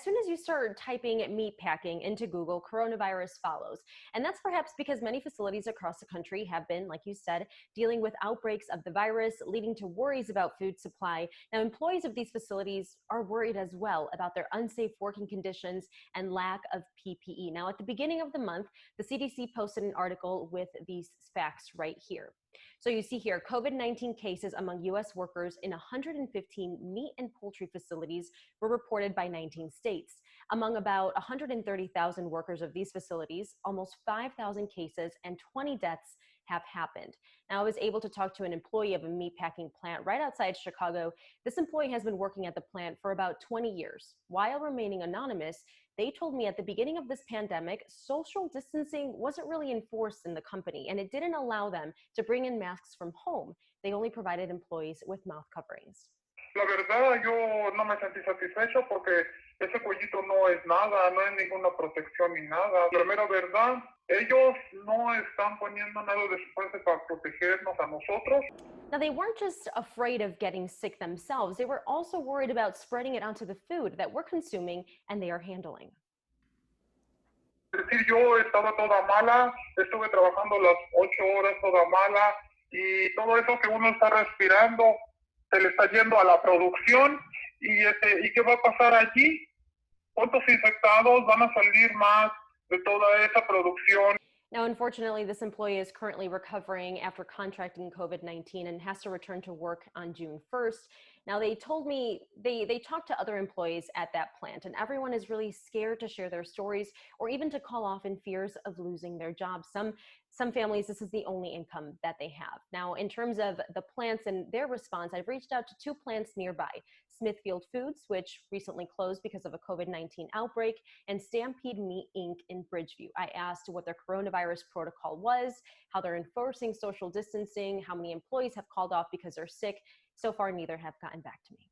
as soon as you start typing meatpacking into Google, coronavirus follows. And that's perhaps because many facilities across the country have been, like you said, dealing with outbreaks of the virus, leading to worries about food supply. Now, employees of these facilities are worried as well about their unsafe working conditions and lack of PPE. Now, at the beginning of the month, the CDC posted an article with these facts right here. So you see here, COVID-19 cases among U.S. workers in 115 meat and poultry facilities were reported by 19 states. Among about 130,000 workers of these facilities, almost 5,000 cases and 20 deaths have happened. Now, I was able to talk to an employee of a meatpacking plant right outside Chicago. This employee has been working at the plant for about 20 years. While remaining anonymous, they told me at the beginning of this pandemic, social distancing wasn't really enforced in the company, and it didn't allow them to bring in masks from home. They only provided employees with mouth coverings. La verdad, yo no me sentí satisfecho porque ese cuellito no es nada, no es ninguna protección ni nada. La mera verdad, ellos no están poniendo nada de su parte para protegernos a nosotros. Now, they weren't just afraid of getting sick themselves, they were also worried about spreading it onto the food that we're consuming and they are handling. Es decir, yo estaba toda mala, estuve trabajando las 8 horas toda mala y todo eso que uno está respirando se le está yendo a la producción ¿y qué va a pasar allí? ¿Cuántos infectados van a salir más de toda esa producción? Now, unfortunately, this employee is currently recovering after contracting COVID-19 and has to return to work on June 1st. Now, they told me they talked to other employees at that plant, and everyone is really scared to share their stories or even to call off in fears of losing their jobs. Some families, this is the only income that they have. Now, in terms of the plants and their response, I've reached out to 2 plants nearby, Smithfield Foods, which recently closed because of a COVID-19 outbreak, and Stampede Meat Inc. in Bridgeview. I asked what their coronavirus protocol was, how they're enforcing social distancing, how many employees have called off because they're sick. So far, neither have gotten back to me.